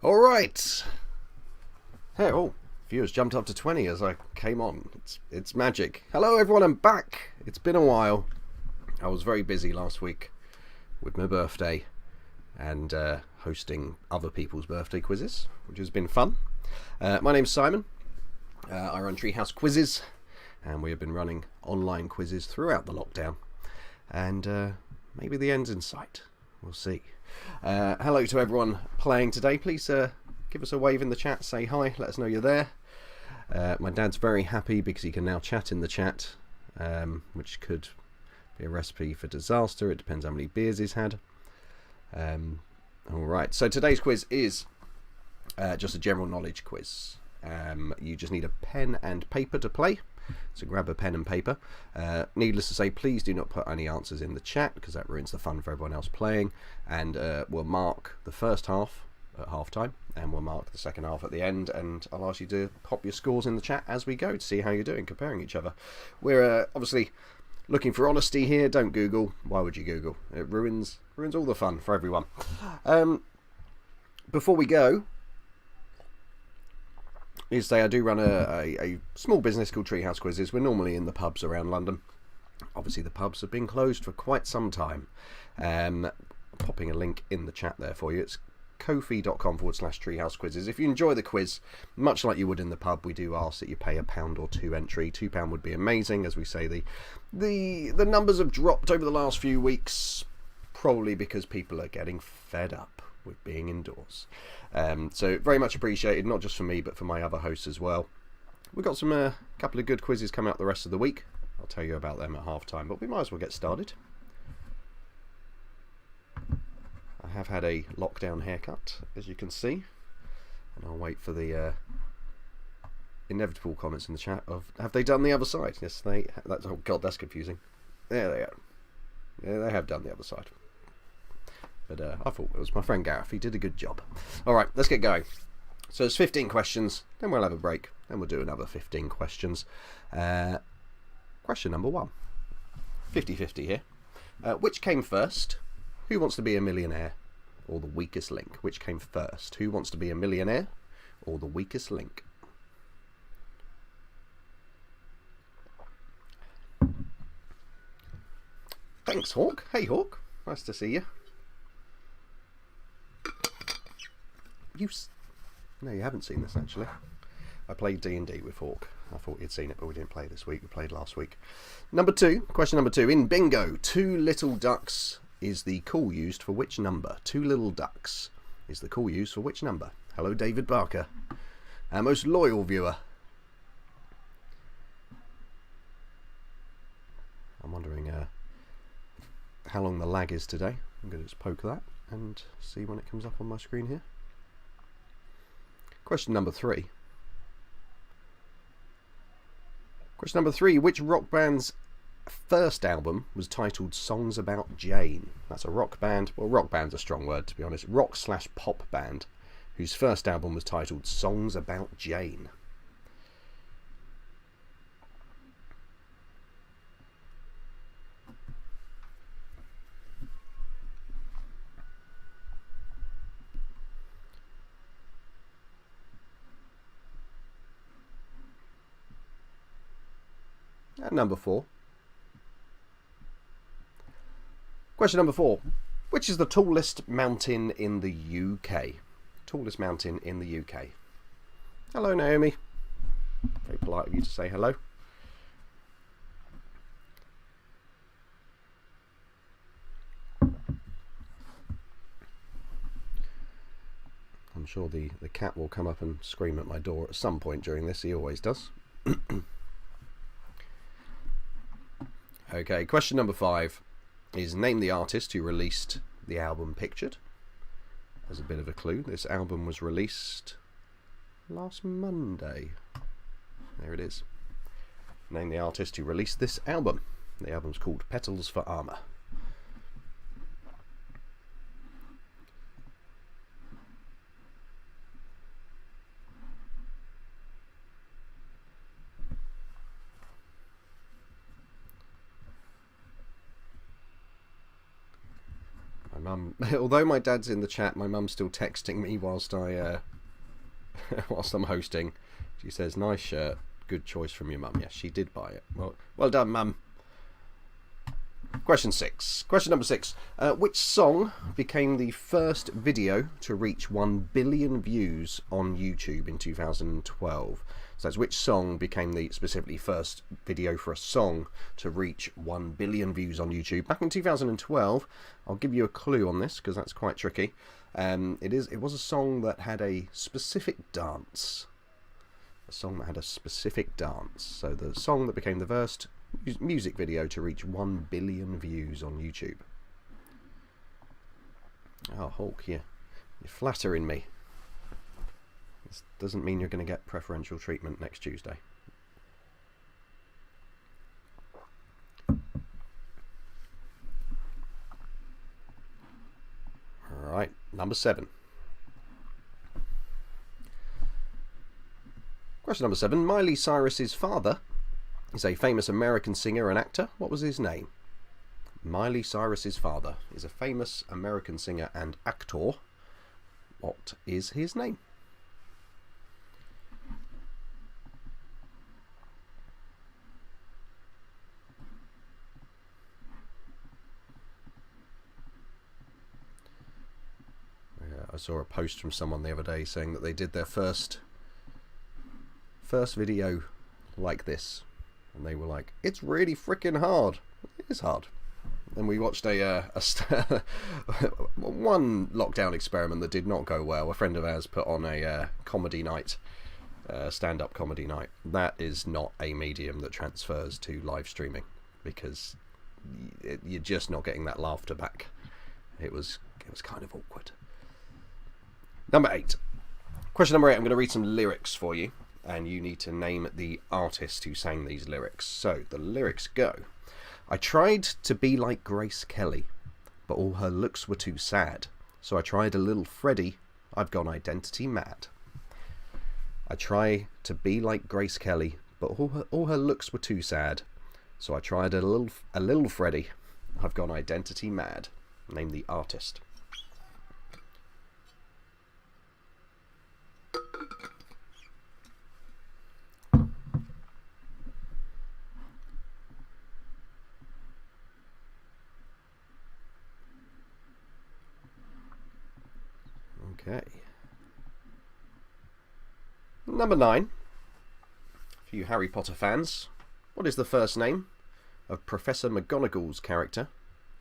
All right. Hey, viewers jumped up to 20 as I came on. It's magic. Hello, everyone. I'm back. It's been a while. I was very busy last week with my birthday and hosting other people's birthday quizzes, which has been fun. My name's Simon. I run Treehouse Quizzes, and we have been running online quizzes throughout the lockdown. And maybe the end's in sight. We'll see. Hello to everyone playing today. Please give us a wave in the chat, say hi, let us know you're there. My dad's very happy because he can now chat in the chat, which could be a recipe for disaster. It depends how many beers he's had. Alright, so today's quiz is just a general knowledge quiz. You just need a pen and paper to play. So grab a pen and paper. Needless to say, please do not put any answers in the chat because that ruins the fun for everyone else playing. And we'll mark the first half at half time and we'll mark the second half at the end, and I'll ask you to pop your scores in the chat as we go to see how you're doing comparing each other. We're obviously looking for honesty here. Don't Google. Why would you Google? It ruins all the fun for everyone. Before we go, is say I do run a small business called Treehouse Quizzes. We're normally in the pubs around London. Obviously the pubs have been closed for quite some time. Popping a link in the chat there for you. It's ko-fi.com/Treehouse Quizzes. If you enjoy the quiz, much like you would in the pub, we do ask that you pay £1 or £2 entry. £2 would be amazing. As we say, the numbers have dropped over the last few weeks, probably because people are getting fed up with being indoors. So very much appreciated, not just for me but for my other hosts as well. We've got some couple of good quizzes coming out the rest of the week. I'll tell you about them at half time, but we might as well get started. I have had a lockdown haircut, as you can see, and I'll wait for the inevitable comments in the chat of, have they done the other side? Yes, oh god, that's confusing. There they are. Yeah, they have done the other side. But I thought it was my friend Gareth. He did a good job. Alright, let's get going. So there's 15 questions, then we'll have a break, then we'll do another 15 questions. Question number 1. 50-50 here. Which came first? Who wants to be a millionaire or the weakest link? Which came first? Who wants to be a millionaire or the weakest link? Thanks, Hawk. Hey, Hawk. Nice to see you. No, you haven't seen this, actually. I played D&D with Hawk. I thought you'd seen it, but we didn't play this week. We played last week. Question number 2. In bingo, 2 little ducks is the call used for which number? 2 little ducks is the call used for which number? Hello, David Barker, our most loyal viewer. I'm wondering how long the lag is today. I'm going to just poke that and see when it comes up on my screen here. Question number 3. Question number 3. Which rock band's first album was titled Songs About Jane? That's a rock band. Well, rock band's a strong word, to be honest. Rock/pop band whose first album was titled Songs About Jane. And number 4. Question number 4. Which is the tallest mountain in the UK? Tallest mountain in the UK. Hello, Naomi. Very polite of you to say hello. I'm sure the cat will come up and scream at my door at some point during this. He always does. Okay, question number 5 is name the artist who released the album Pictured. As a bit of a clue, this album was released last Monday. There it is. Name the artist who released this album. The album's called Petals for Armour. Although my dad's in the chat, my mum's still texting me whilst whilst I'm hosting. She says, "Nice shirt, good choice from your mum." Yes, she did buy it. Well done, mum. Question number 6. Which song became the first video to reach 1 billion views on YouTube in 2012? So that's which song became the specifically first video for a song to reach 1 billion views on YouTube back in 2012. I'll give you a clue on this because that's quite tricky. It was a song that had a specific dance. A song that had a specific dance. So the song that became the first music video to reach 1 billion views on YouTube. Oh, Hawk, you're flattering me. This doesn't mean you're going to get preferential treatment next Tuesday. Alright, number 7. Question number 7. Miley Cyrus's father is a famous American singer and actor. What was his name? Miley Cyrus's father is a famous American singer and actor. What is his name? I saw a post from someone the other day saying that they did their first video like this, and they were like, "It's really freaking hard." It is hard. And we watched one lockdown experiment that did not go well. A friend of ours put on a comedy night, stand-up comedy night. That is not a medium that transfers to live streaming because you're just not getting that laughter back. It was kind of awkward. Number 8. Question number 8. I'm going to read some lyrics for you, and you need to name the artist who sang these lyrics. So the lyrics go: I tried to be like Grace Kelly, but all her looks were too sad. So I tried a little Freddie, I've gone identity mad. I try to be like Grace Kelly, but all her looks were too sad. So I tried a little Freddie, I've gone identity mad. Name the artist. Okay. Number 9. For you Harry Potter fans, what is the first name of Professor McGonagall's character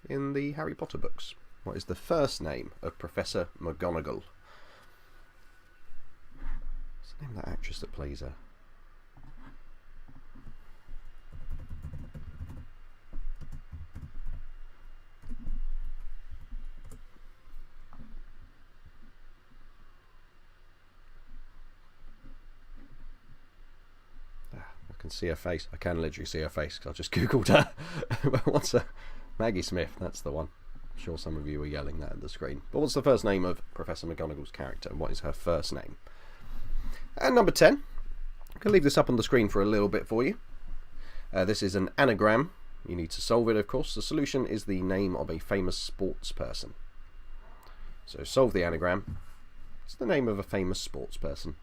in the Harry Potter books? What is the first name of Professor McGonagall? What's the name of that actress that plays her? I can see her face. I can literally see her face because I just googled her. What's her? Maggie Smith, that's the one. I'm sure some of you were yelling that at the screen. But what's the first name of Professor McGonagall's character, and what is her first name? And number 10. I can leave this up on the screen for a little bit for you. This is an anagram. You need to solve it, of course. The solution is the name of a famous sports person. So solve the anagram. It's the name of a famous sports person.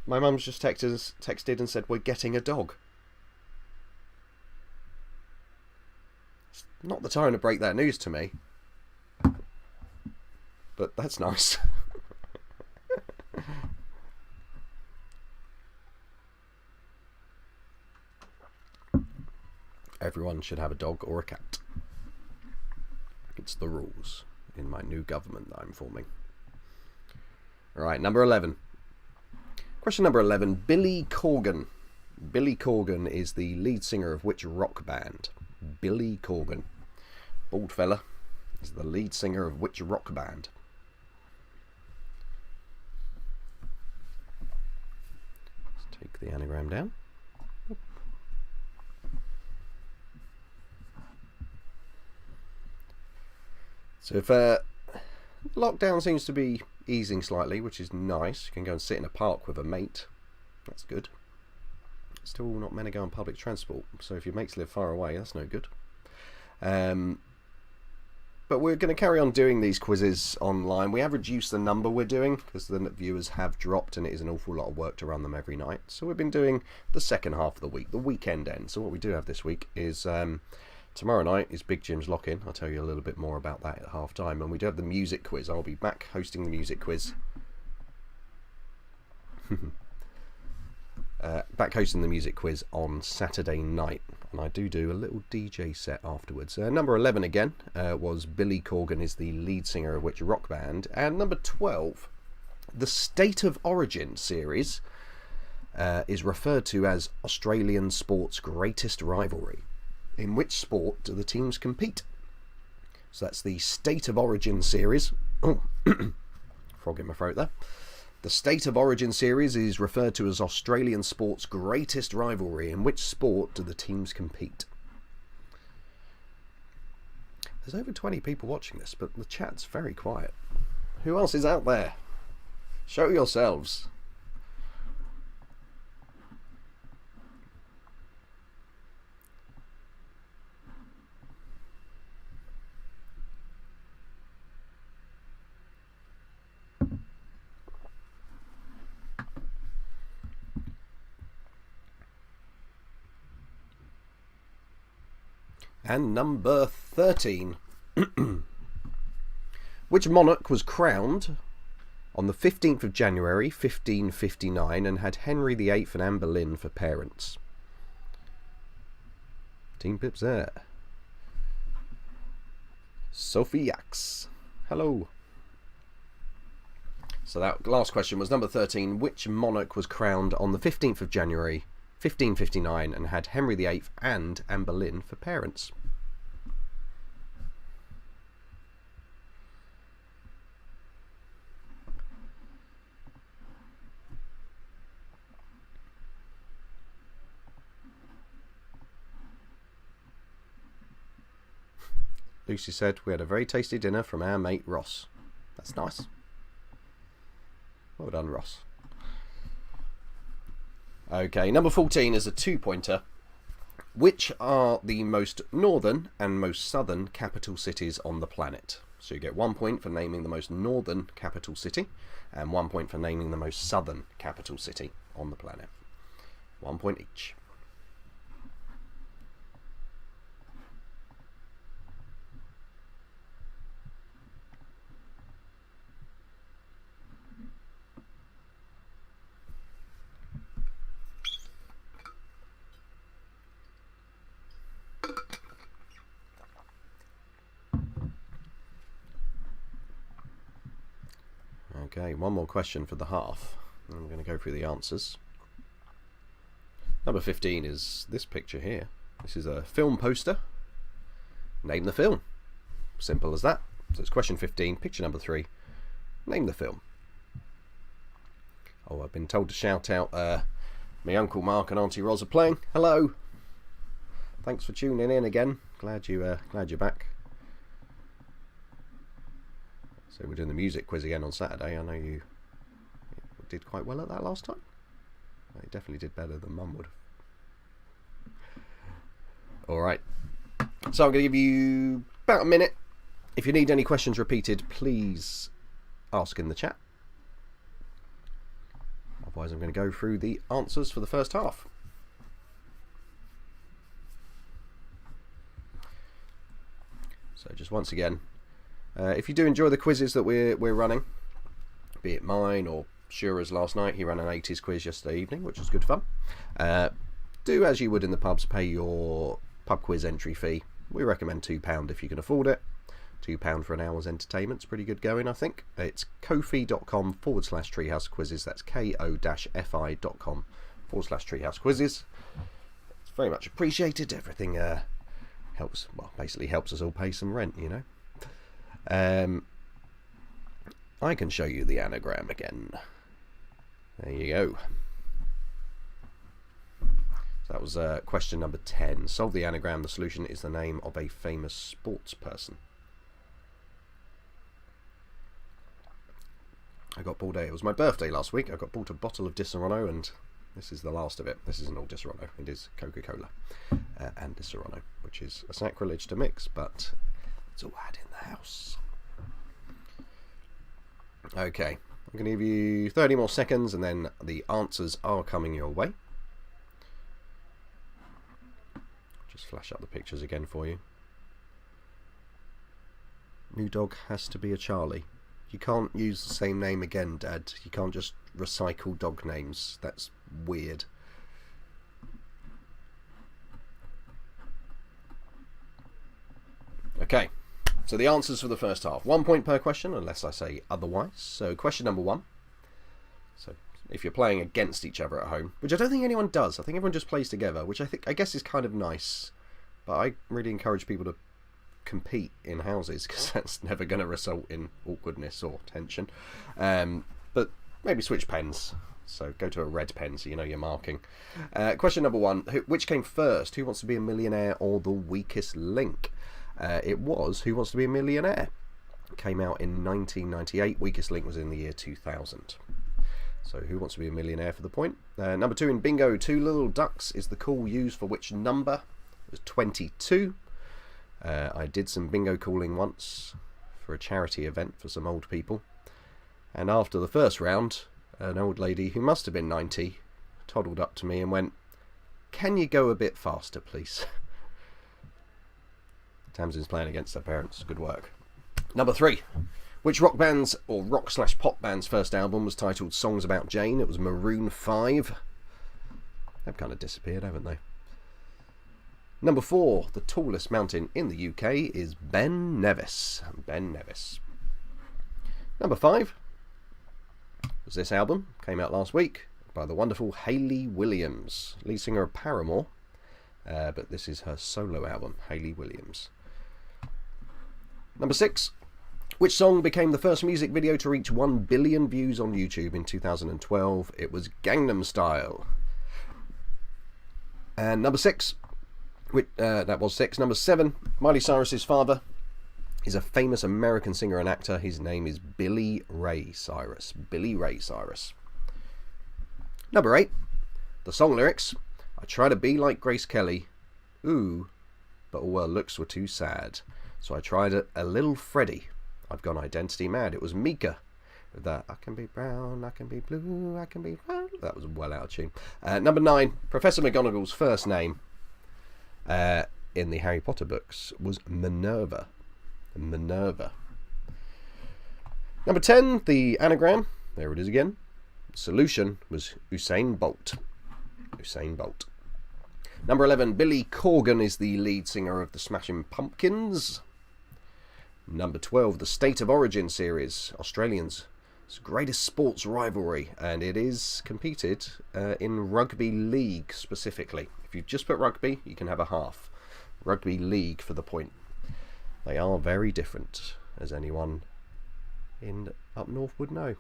My mum's just texted and said, "We're getting a dog." It's not the time to break that news to me. But that's nice. Everyone should have a dog or a cat. It's the rules in my new government that I'm forming. Alright, number 11. Question number 11. Billy Corgan. Billy Corgan is the lead singer of which rock band? Billy Corgan. Bald fella is the lead singer of which rock band? Let's take the anagram down. So if lockdown seems to be easing slightly, which is nice. You can go and sit in a park with a mate. That's good. Still not meant to go on public transport, so if your mates live far away, that's no good. but we're going to carry on doing these quizzes online. We have reduced the number we're doing because the viewers have dropped and it is an awful lot of work to run them every night. So we've been doing the second half of the week, the weekend end. So what we do have this week is tomorrow night is Big Jim's Lock-In. I'll tell you a little bit more about that at half time. And we do have the music quiz. I'll be back hosting the music quiz. Back hosting the music quiz on Saturday night, and I do a little DJ set afterwards. Number 11 again was Billy Corgan is the lead singer of which rock band, and number 12, the State of Origin series is referred to as Australian sport's greatest rivalry. In which sport do the teams compete? So that's the State of Origin series. Oh, frog in my throat there. The State of Origin series is referred to as Australian sport's greatest rivalry. In which sport do the teams compete? There's over 20 people watching this, but the chat's very quiet. Who else is out there? Show yourselves. And number 13. Which monarch was crowned on the 15th of January 1559 and had Henry VIII and Anne Boleyn for parents? Team Pips there. Sophie Yax. Hello. So that last question was number 13. Which monarch was crowned on the 15th of January 1559 and had Henry VIII and Anne Boleyn for parents? Lucy said, we had a very tasty dinner from our mate Ross. That's nice. Well done, Ross. Okay, number 14 is a 2-pointer. Which are the most northern and most southern capital cities on the planet? So you get 1 point for naming the most northern capital city and 1 point for naming the most southern capital city on the planet. 1 point each. Okay, one more question for the half. And I'm going to go through the answers. Number 15 is this picture here. This is a film poster. Name the film. Simple as that. So it's question 15, picture number 3. Name the film. Oh, I've been told to shout out my Uncle Mark and Auntie Ros are playing. Hello. Thanks for tuning in again. Glad you're back. So we're doing the music quiz again on Saturday. I know you did quite well at that last time. You definitely did better than Mum would. Alright. So I'm going to give you about a minute. If you need any questions repeated, please ask in the chat. Otherwise I'm going to go through the answers for the first half. So just once again, if you do enjoy the quizzes that we're running, be it mine or Shura's last night, he ran an 80s quiz yesterday evening, which was good fun. Do as you would in the pubs, pay your pub quiz entry fee. We recommend £2 if you can afford it. £2 for an hour's entertainment's pretty good going, I think. It's ko-fi.com/treehouse quizzes. That's ko-fi.com/treehouse quizzes. It's very much appreciated. Everything helps, well, basically helps us all pay some rent, you know. I can show you the anagram again. There you go. So that was question number 10. Solve the anagram. The solution is the name of a famous sports person. I got bought it was my birthday last week. I got bought a bottle of Disaronno, and this is the last of it. This isn't all Disaronno. It is Coca-Cola and Disaronno, which is a sacrilege to mix, but It's all had in the house. Okay, I'm going to give you 30 more seconds and then the answers are coming your way. Just flash up the pictures again for you. New dog has to be a Charlie. You can't use the same name again, Dad. You can't just recycle dog names. That's weird. Okay, so the answers for the first half. 1 point per question, unless I say otherwise. So question number 1. So if you're playing against each other at home, which I don't think anyone does. I think everyone just plays together, which I guess is kind of nice. But I really encourage people to compete in houses, because that's never going to result in awkwardness or tension. But maybe switch pens. So go to a red pen so you know you're marking. Question number 1. Which came first? Who Wants to Be a Millionaire or The Weakest Link? It was Who Wants to Be a Millionaire. It came out in 1998. Weakest Link was in the year 2000. So Who Wants to Be a Millionaire for the point. Number 2 in bingo. Two Little Ducks is the call used for which number? It was 22. I did some bingo calling once for a charity event for some old people. And after the first round, an old lady who must have been 90 toddled up to me and went, "Can you go a bit faster, please?" Tamsin's playing against her parents. Good work. Number 3. Which rock band's or rock/pop band's first album was titled Songs About Jane? It was Maroon 5. They've kind of disappeared, haven't they? Number 4. The tallest mountain in the UK is Ben Nevis. Ben Nevis. Number 5 was this album. Came out last week by the wonderful Hayley Williams, lead singer of Paramore. But this is her solo album, Hayley Williams. Number 6. Which song became the first music video to reach 1 billion views on YouTube in 2012? It was Gangnam Style. And number 6. That was 6. Number 7. Miley Cyrus's father is a famous American singer and actor. His name is Billy Ray Cyrus. Billy Ray Cyrus. Number 8. The song lyrics. I try to be like Grace Kelly. Ooh, but all her looks were too sad. So I tried a little Freddie. I've gone identity mad. It was Mika with that I can be brown, I can be blue, I can be brown. That was well out of tune. Number 9. Professor McGonagall's first name in the Harry Potter books was Minerva. Minerva. Number 10. The anagram. There it is again. Solution was Usain Bolt. Usain Bolt. Number 11. Billy Corgan is the lead singer of the Smashing Pumpkins. Number 12. The State of Origin series. Australians' greatest sports rivalry. And it is competed in rugby league specifically. If you just put rugby, you can have a half. Rugby league for the point. They are very different, as anyone in up north would know.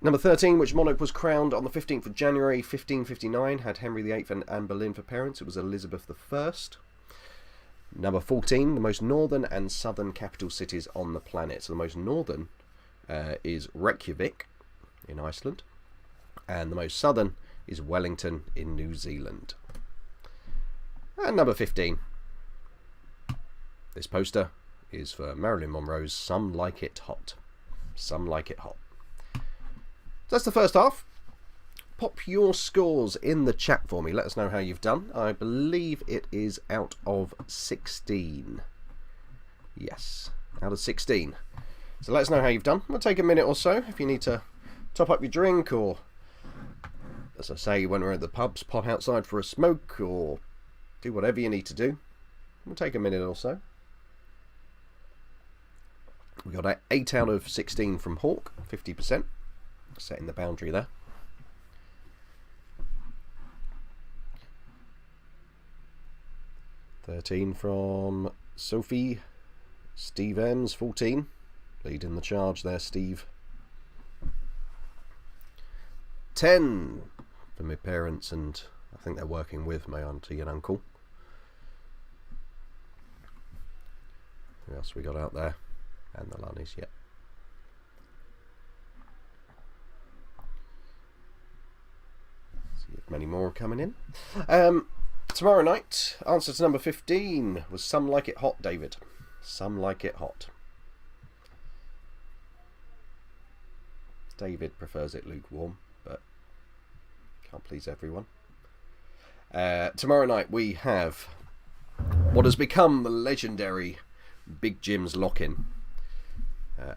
Number 13, which monarch was crowned on the 15th of January 1559, had Henry VIII and Anne Boleyn for parents? It was Elizabeth I. Number 14, the most northern and southern capital cities on the planet. So the most northern is Reykjavik in Iceland, and the most southern is Wellington in New Zealand. And number 15, this poster is for Marilyn Monroe's Some Like It Hot. Some Like It Hot. So that's the first half. Pop your scores in the chat for me. Let us know how you've done. I believe it is out of 16. Yes, out of 16. So let us know how you've done. It'll take a minute or so if you need to top up your drink, or, as I say, when we're at the pubs, pop outside for a smoke, or do whatever you need to do. It'll take a minute or so. We got 8 out of 16 from Hawk, 50%. Setting the boundary there. $13 from Sophie. Steve M's 14. Leading the charge there, Steve. 10 for my parents, and I think they're working with my auntie and uncle. Who else we got out there? And the Lunnies, yep. See if many more are coming in. Tomorrow night, answer to number 15 was Some Like It Hot, David. Some Like It Hot. David prefers it lukewarm, but can't please everyone. Tomorrow night we have what has become the legendary Big Jim's Lock-In.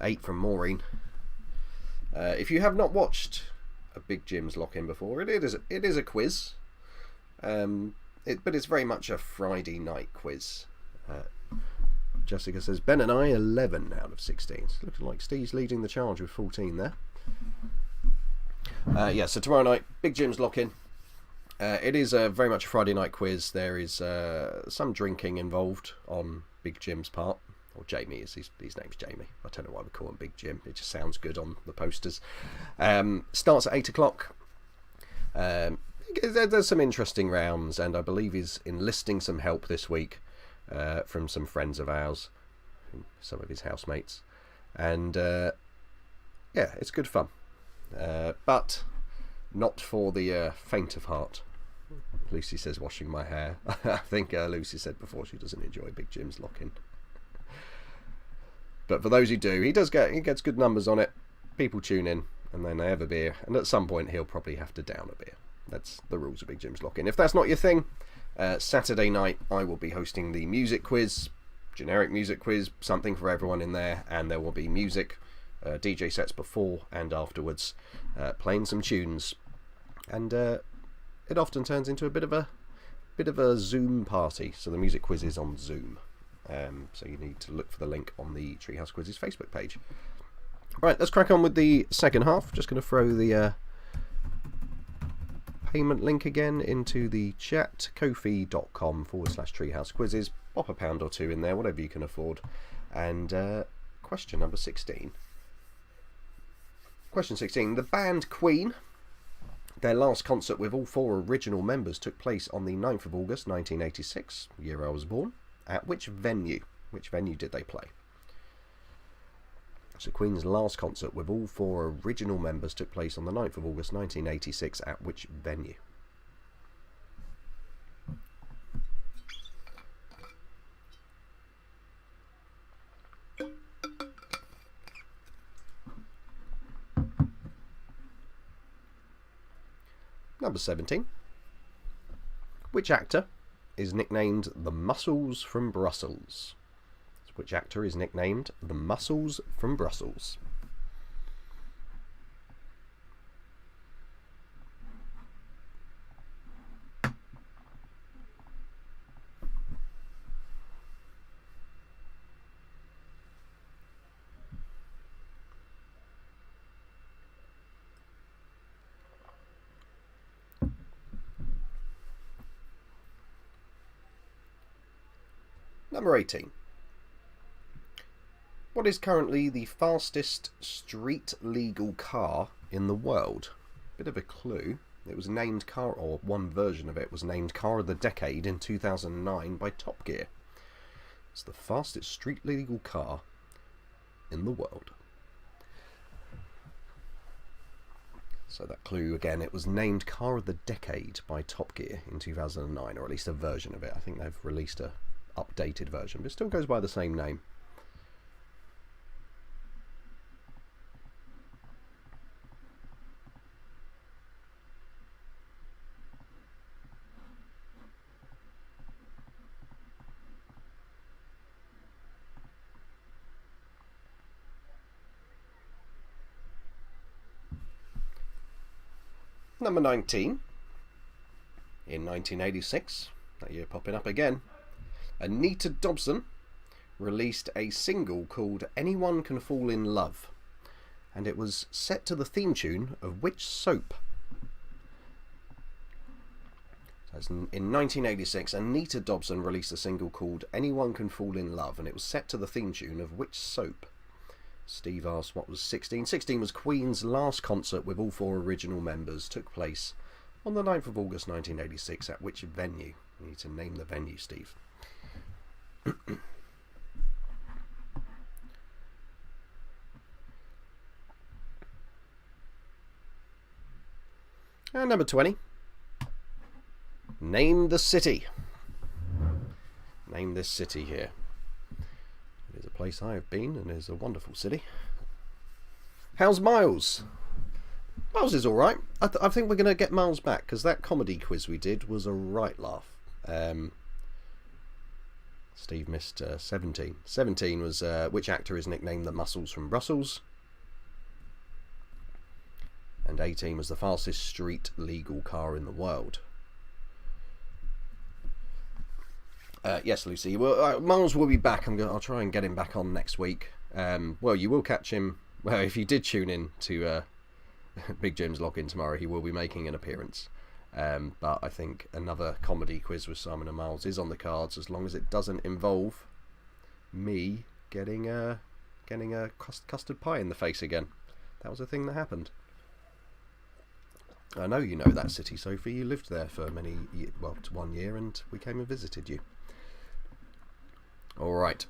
8 from Maureen. If you have not watched a Big Jim's Lock-In before, it is a quiz. But it's very much a Friday night quiz. Jessica says, Ben and I 11 out of 16. It's looking like Steve's leading the charge with 14 there. So tomorrow night, Big Jim's Lock-In. It is very much a Friday night quiz. There is some drinking involved on Big Jim's part. Or Jamie, his name's Jamie. I don't know why we call him Big Jim. It just sounds good on the posters. Starts at 8 o'clock. There's some interesting rounds, and I believe he's enlisting some help this week from some friends of ours, some of his housemates. And it's good fun. But not for the faint of heart. Lucy says washing my hair. I think Lucy said before she doesn't enjoy Big Jim's Lock-In. But for those who do, he gets good numbers on it. People tune in and then they have a beer, and at some point he'll probably have to down a beer. That's the rules of Big Jim's Lock-In. If that's not your thing, Saturday night I will be hosting the music quiz, generic music quiz, something for everyone in there, and there will be music, DJ sets before and afterwards, playing some tunes, and it often turns into a bit of a Zoom party. So the music quiz is on Zoom. So you need to look for the link on the Treehouse Quizzes Facebook page. Right, let's crack on with the second half. Just going to throw the payment link again into the chat. Ko-fi.com/Treehouse Quizzes. Pop a pound or two in there, whatever you can afford. And question number 16. Question 16. The band Queen, their last concert with all 4 original members took place on the 9th of August 1986, year I was born. At which venue? Which venue did they play? So Queen's last concert with all 4 original members took place on the 9th of August 1986. At which venue? Number 17. Which actor is nicknamed the Muscles from Brussels? Which actor is nicknamed the Muscles from Brussels? Number 18. What is currently the fastest street legal car in the world? Bit of a clue. It was named one version of it was named Car of the Decade in 2009 by Top Gear. It's the fastest street legal car in the world. So that clue again, it was named Car of the Decade by Top Gear in 2009, or at least a version of it. I think they've released a updated version, but it still goes by the same name. Number 19. In 1986, that year popping up again, Anita Dobson released a single called Anyone Can Fall in Love, and it was set to the theme tune of which soap? So in 1986, Anita Dobson released a single called Anyone Can Fall in Love, and it was set to the theme tune of which soap? Steve asked what was 16. 16 was Queen's last concert with all 4 original members. Took place on the 9th of August 1986. At which venue? You need to name the venue, Steve. And number 20. Name the city. Name this city here. It is a place I have been, and it is a wonderful city. How's Miles? Miles is alright. I think we're going to get Miles back, because that comedy quiz we did was a right laugh. Steve missed 17. 17 was which actor is nicknamed the Muscles from Brussels? And 18 was the fastest street legal car in the world. Yes, Lucy. Well, Miles will be back. I'll try and get him back on next week. Well, you will catch him. Well, if you did tune in to Big Jim's login tomorrow, he will be making an appearance. But I think another comedy quiz with Simon and Miles is on the cards, as long as it doesn't involve me getting a custard pie in the face again. That was a thing that happened. I know you know that city, Sophie. You lived there for 1 year, and we came and visited you. All right.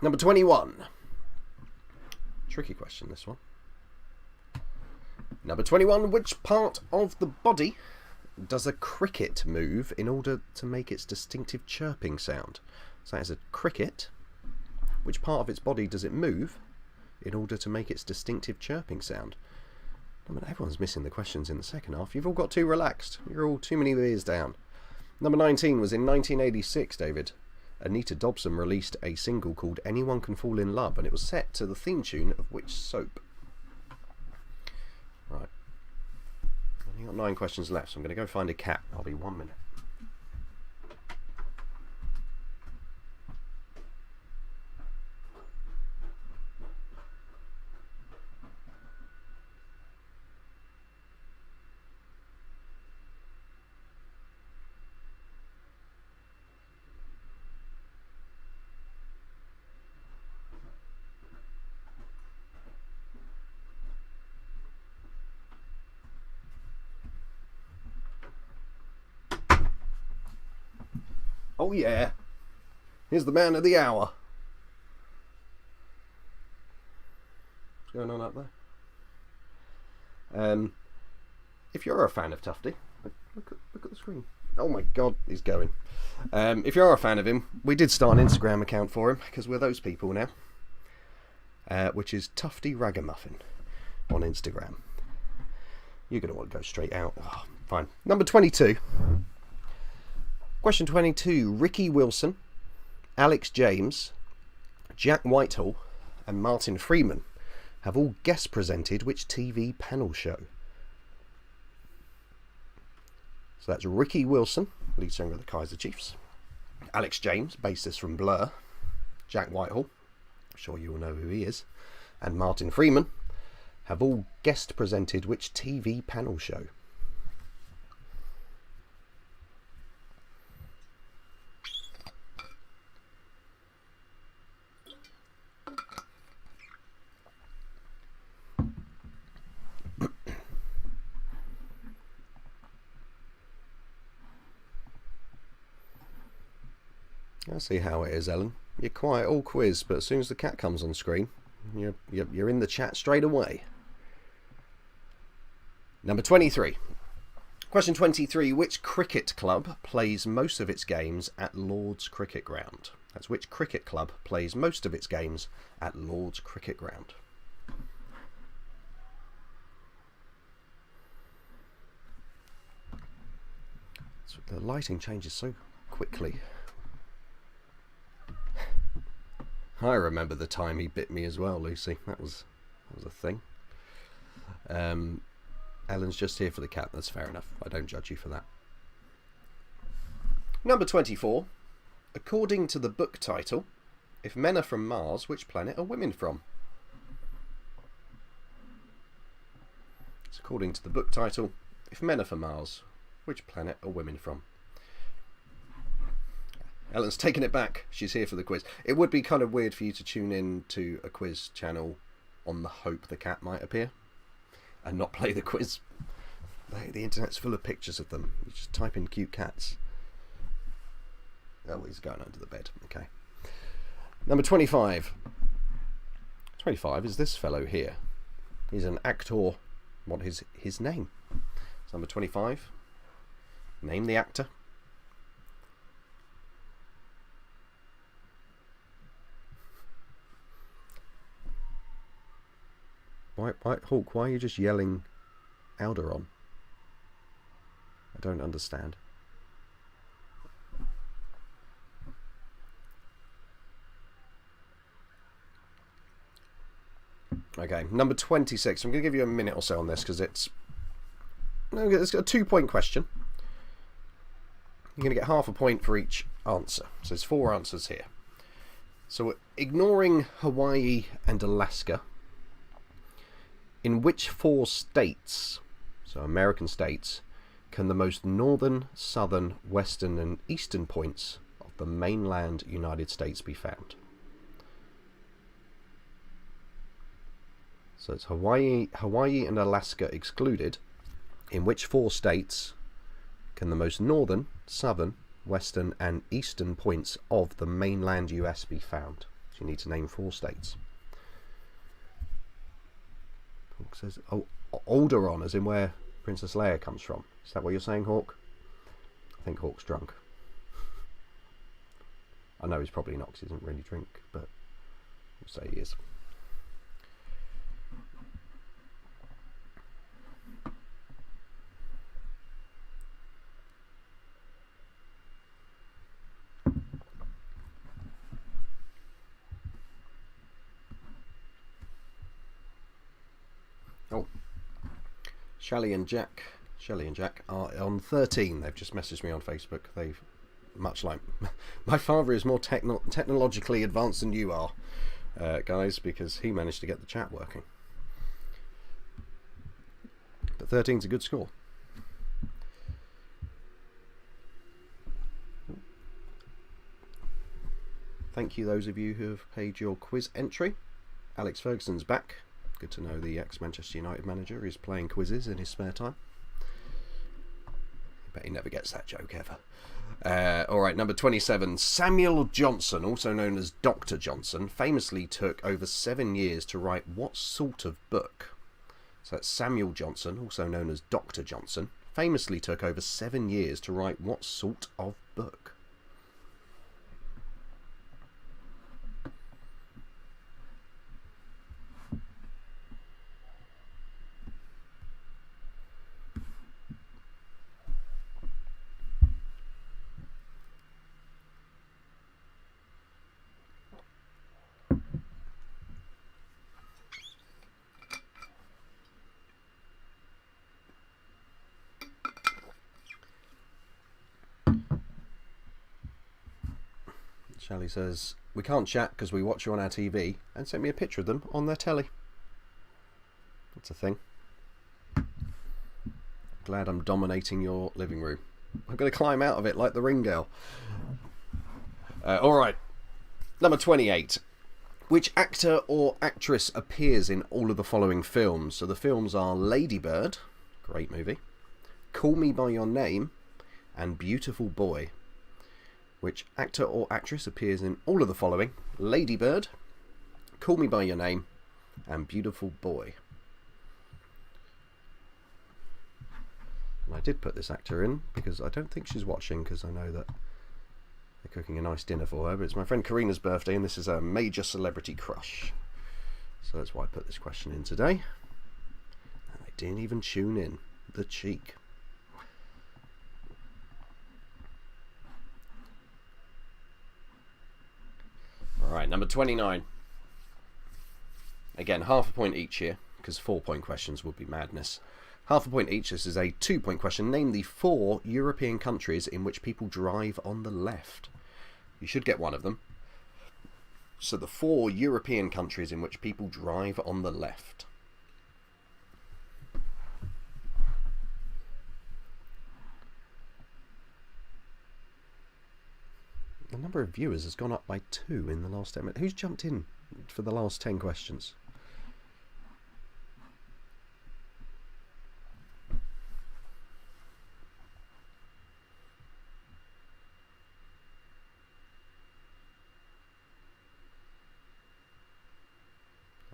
Number 21. Tricky question, this one. Number 21. Which part of the body does a cricket move in order to make its distinctive chirping sound? So that is a cricket. Which part of its body does it move in order to make its distinctive chirping sound? I mean, everyone's missing the questions in the second half. You've all got too relaxed. You're all too many beers down. Number 19 was in 1986, David. Anita Dobson released a single called Anyone Can Fall in Love, and it was set to the theme tune of which soap? Right. I've only got 9 questions left, so I'm going to go find a cat. I'll be 1 minute. Oh yeah, here's the man of the hour. What's going on up there? If you're a fan of Tufty, look at the screen. Oh my God, he's going. If you're a fan of him, we did start an Instagram account for him, because we're those people now, which is Tufty Ragamuffin on Instagram. You're going to want to go straight out. Oh, fine. Number 22. Question 22. Ricky Wilson, Alex James, Jack Whitehall and Martin Freeman have all guest presented which TV panel show? So that's Ricky Wilson, lead singer of the Kaiser Chiefs, Alex James, bassist from Blur, Jack Whitehall, I'm sure you all know who he is, and Martin Freeman have all guest presented which TV panel show? I see how it is, Ellen. You're quiet all quiz, but as soon as the cat comes on screen, you're in the chat straight away. Number 23. Question 23. Which cricket club plays most of its games at Lord's Cricket Ground? That's which cricket club plays most of its games at Lord's Cricket Ground. The lighting changes so quickly. I remember the time he bit me as well, Lucy. That was a thing. Ellen's just here for the cat. That's fair enough. I don't judge you for that. Number 24. According to the book title, if men are from Mars, which planet are women from? It's according to the book title, if men are from Mars, which planet are women from? Ellen's taking it back. She's here for the quiz. It would be kind of weird for you to tune in to a quiz channel on the hope the cat might appear and not play the quiz. The internet's full of pictures of them. You just type in cute cats. Oh, he's going under the bed. Okay. Number 25. 25 is this fellow here. He's an actor. What is his name? So number 25 Name the actor. Why, Hawk, why are you just yelling Alderaan? I don't understand. Okay, number 26. I'm going to give you a minute or so on this because it's a 2-point question. You're going to get half a point for each answer. So there's 4 answers here. So ignoring Hawaii and Alaska, in which 4 states, so American states, can the most northern, southern, western and eastern points of the mainland United States be found? So it's Hawaii and Alaska excluded. In which 4 states can the most northern, southern, western and eastern points of the mainland US be found? So you need to name 4 states. Hawk says, oh, Alderaan, as in where Princess Leia comes from. Is that what you're saying, Hawk? I think Hawk's drunk. I know he's probably not because he doesn't really drink, but we'll say he is. Oh, Shelley and Jack are on 13. They've just messaged me on Facebook. They've, much like my father is more technologically advanced than you are, guys, because he managed to get the chat working. But 13's a good score. Thank you, those of you who have paid your quiz entry. Alex Ferguson's back. Good to know the ex-Manchester United manager is playing quizzes in his spare time. I bet he never gets that joke ever. Alright, number 27. Samuel Johnson, also known as Dr. Johnson, famously took over 7 years to write what sort of book? So that's Samuel Johnson, also known as Dr. Johnson, famously took over 7 years to write what sort of book? Shelley says, we can't chat because we watch you on our TV, and sent me a picture of them on their telly. That's a thing. Glad I'm dominating your living room. I'm going to climb out of it like the ring girl. Alright, number 28. Which actor or actress appears in all of the following films? So the films are Lady Bird, great movie, Call Me By Your Name, and Beautiful Boy. Which actor or actress appears in all of the following? Lady Bird, Call Me By Your Name, and Beautiful Boy. And I did put this actor in because I don't think she's watching, because I know that they're cooking a nice dinner for her. But it's my friend Karina's birthday and this is a major celebrity crush. So that's why I put this question in today. And I didn't even tune in. The cheek. Alright, number 29. Again, half a point each here, because 4-point questions would be madness. Half a point each. This is a 2-point question. Name the 4 European countries in which people drive on the left. You should get one of them. So the 4 European countries in which people drive on the left. The number of viewers has gone up by 2 in the last 10 minutes. Who's jumped in for the last 10 questions?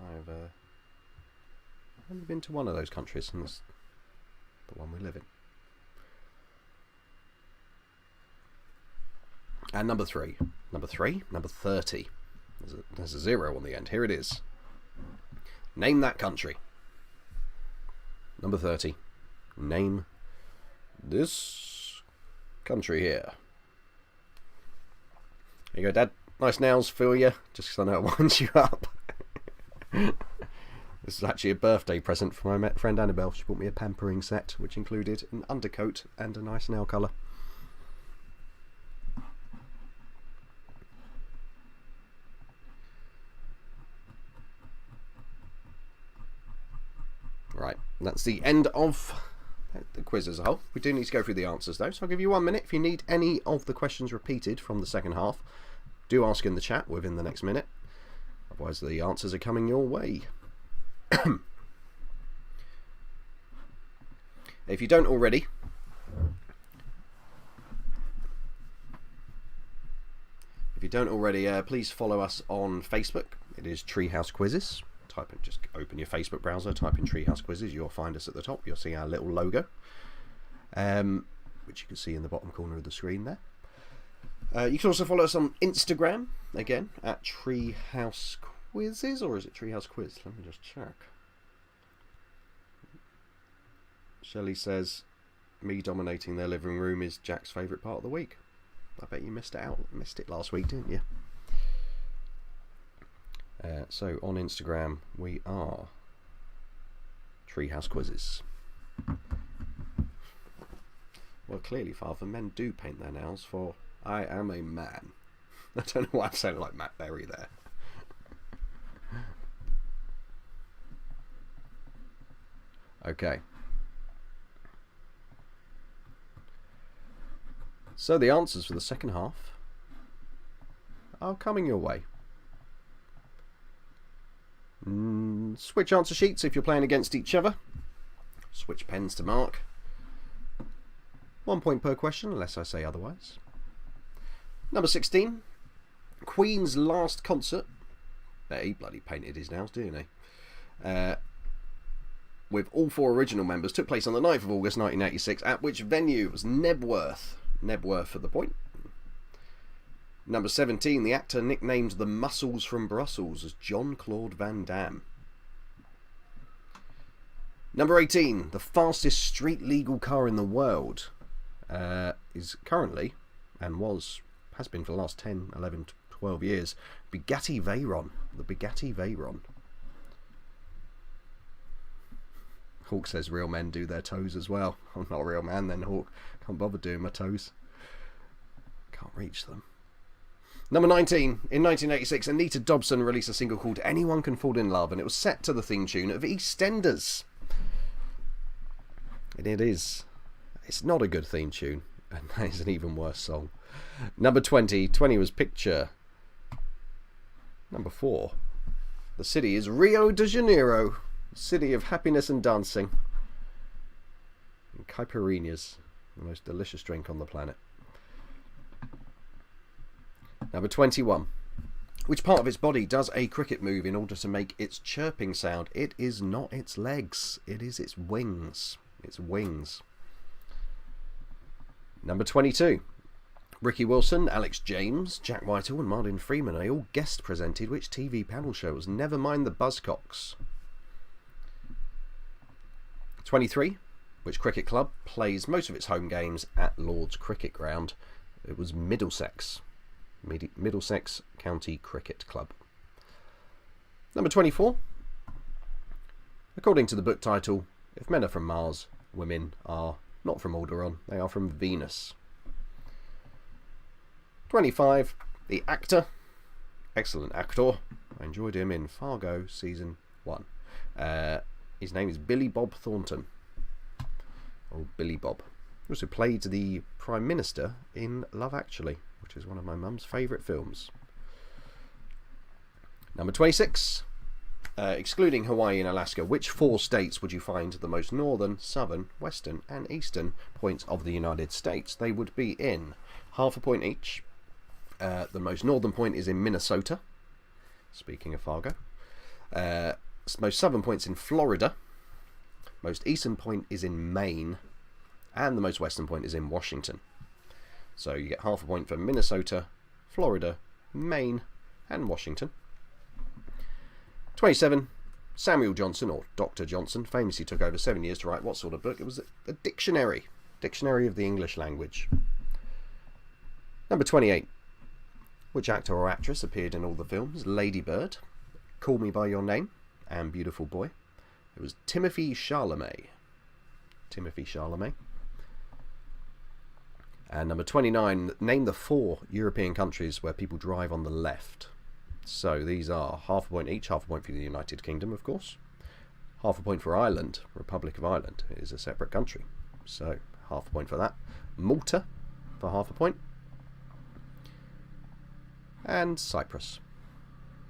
I've only been to one of those countries, and that's the one we live in. And number 3. Number 30. There's a 0 on the end. Here it is. Name that country. Number 30. Name this country here. Here you go, Dad. Nice nails for you, just because I know it winds you up. This is actually a birthday present for my friend Annabelle. She bought me a pampering set, which included an undercoat and a nice nail colour. Right, that's the end of the quiz as a whole. We do need to go through the answers though, so I'll give you 1 minute. If you need any of the questions repeated from the second half, do ask in the chat within the next minute. Otherwise the answers are coming your way. If you don't already, please follow us on Facebook. It is Treehouse Quizzes. Just open your Facebook browser, type in Treehouse Quizzes, you'll find us at the top. You'll see our little logo, which you can see in the bottom corner of the screen there. You can also follow us on Instagram, again, at Treehouse Quizzes, or is it Treehouse Quiz? Let me just check. Shelley says, me dominating their living room is Jack's favourite part of the week. I bet you missed it last week, didn't you? So on Instagram we are Treehouse Quizzes. Well, clearly, Father, men do paint their nails, for I am a man. I don't know why I'm saying like Matt Berry there. Okay. So the answers for the second half are coming your way. Switch answer sheets if you're playing against each other. Switch pens to mark. 1 point per question, unless I say otherwise. Number 16. Queen's last concert. He bloody painted his nails, didn't he? With all 4 original members, took place on the 9th of August 1986. At which venue? It was Nebworth. Nebworth for the point. Number 17, the actor nicknamed the Muscles from Brussels as Jean-Claude Van Damme. Number 18, the fastest street legal car in the world is currently, and has been for the last 10, 11, 12 years, Bugatti Veyron. The Bugatti Veyron. Hawk says real men do their toes as well. I'm not a real man then, Hawk. Can't bother doing my toes. Can't reach them. Number 19, in 1986, Anita Dobson released a single called Anyone Can Fall in Love, and it was set to the theme tune of EastEnders. And it is. It's not a good theme tune, and that is an even worse song. Number 20 was Picture. Number 4, the city is Rio de Janeiro, city of happiness and dancing. And caipirinhas, the most delicious drink on the planet. Number 21. Which part of its body does a cricket move in order to make its chirping sound? It is not its legs. It is its wings. Its wings. Number 22. Ricky Wilson, Alex James, Jack Whitehall and Martin Freeman are all guest presented which TV panel show was Nevermind the Buzzcocks? 23. Which cricket club plays most of its home games at Lord's Cricket Ground? It was Middlesex. Middlesex County Cricket Club. Number 24. According to the book title, if men are from Mars, women are not from Alderaan, they are from Venus. 25. The actor. Excellent actor. I enjoyed him in Fargo Season 1. His name is Billy Bob Thornton. Or Billy Bob. He also played the Prime Minister in Love Actually, which is one of my mum's favourite films. Number 26. Excluding Hawaii and Alaska, which 4 states would you find the most northern, southern, western and eastern points of the United States? They would be in half a point each. The most northern point is in Minnesota. Speaking of Fargo. Most southern point's in Florida. Most eastern point is in Maine. And the most western point is in Washington. So you get half a point for Minnesota, Florida, Maine, and Washington. 27. Samuel Johnson, or Dr. Johnson, famously took over 7 years to write what sort of book? It was a dictionary. Dictionary of the English language. Number 28. Which actor or actress appeared in all the films? Lady Bird, Call Me By Your Name, and Beautiful Boy. It was Timothy Chalamet. Timothy Chalamet. And number 29. Name the 4 European countries where people drive on the left. So these are half a point each. Half a point for the United Kingdom, of course. Half a point for Ireland. Republic of Ireland is a separate country. So half a point for that. Malta for half a point. And Cyprus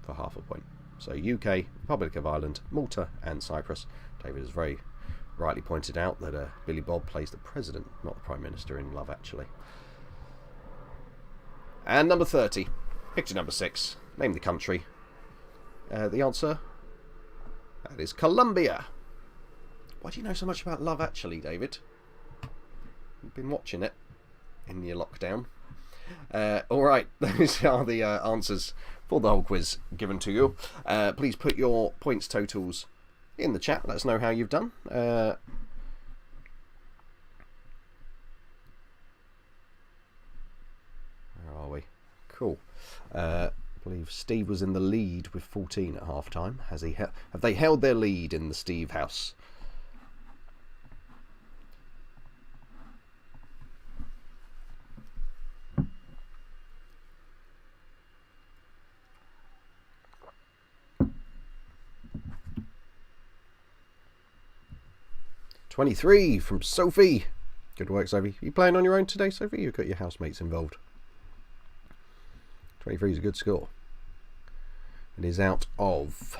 for half a point. So UK, Republic of Ireland, Malta and Cyprus. David has very rightly pointed out that Billy Bob plays the president, not the Prime Minister in Love Actually. And number 30. Picture number 6. Name the country. The answer, that is Colombia. Why do you know so much about Love Actually, David? You've been watching it in your lockdown. Alright, those are the answers for the whole quiz given to you. Please put your points totals in the chat. Let us know how you've done. Where are we? Cool. I believe Steve was in the lead with 14 at half time. Have they held their lead in the Steve house? $23 from Sophie. Good work, Sophie. Are you playing on your own today, Sophie? You've got your housemates involved. 23 is a good score. It is out of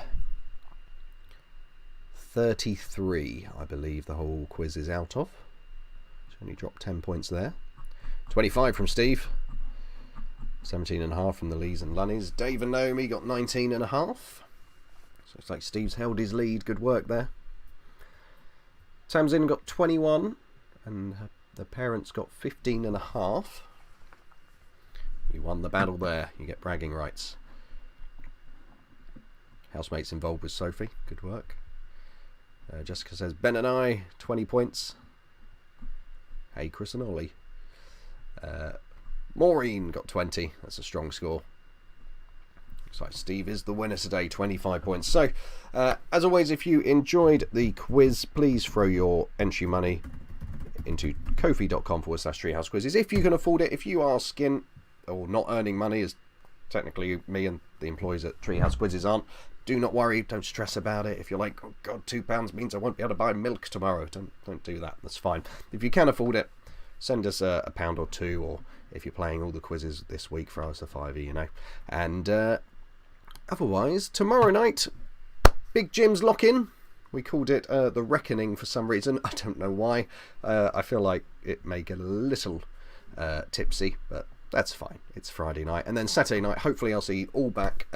33, I believe the whole quiz is out of. It's only dropped 10 points there. 25 from Steve. 17.5 from the Lees and Lunnies. Dave and Naomi got 19.5. So it's like Steve's held his lead. Good work there. Tamsin got 21 and the parents got 15.5. You won the battle there. You get bragging rights. Housemates involved with Sophie. Good work. Jessica says Ben and I 20 points. Hey Chris and Ollie. Maureen got 20. That's a strong score. Looks like Steve is the winner today, 25 points. So, as always, if you enjoyed the quiz, please throw your entry money into kofi.com/treehouse-quizzes. If you can afford it, if you are skint or not earning money, as technically me and the employees at Treehouse Quizzes aren't, do not worry, don't stress about it. If you're like, oh God, £2 means I won't be able to buy milk tomorrow, don't do that. That's fine. If you can afford it, send us a pound or two, or if you're playing all the quizzes this week, throw us a £5, you know. And otherwise, tomorrow night, Big Jim's lock-in. We called it The Reckoning for some reason. I don't know why. I feel like it may get a little tipsy, but that's fine. It's Friday night. And then Saturday night, hopefully I'll see you all back.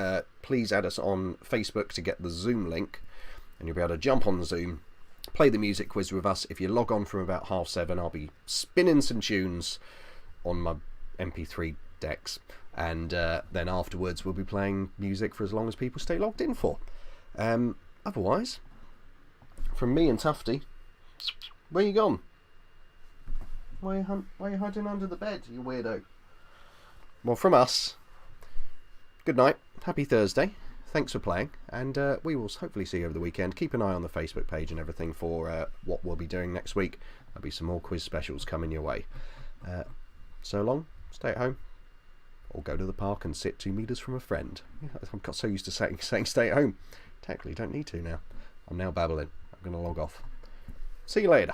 Please add us on Facebook to get the Zoom link, and you'll be able to jump on the Zoom, play the music quiz with us. If you log on from about 7:30, I'll be spinning some tunes on my MP3 decks, and then afterwards we'll be playing music for as long as people stay logged in for. Otherwise, from me and Tufty, where you gone? Why are you hiding under the bed, you weirdo? Well, from us, good night, happy Thursday, thanks for playing, and we will hopefully see you over the weekend. Keep an eye on the Facebook page and everything for what we'll be doing next week. There'll be some more quiz specials coming your way. So long, stay at home, or go to the park and sit 2 metres from a friend. I got so used to saying stay at home. Technically, don't need to now. I'm now babbling. I'm going to log off. See you later.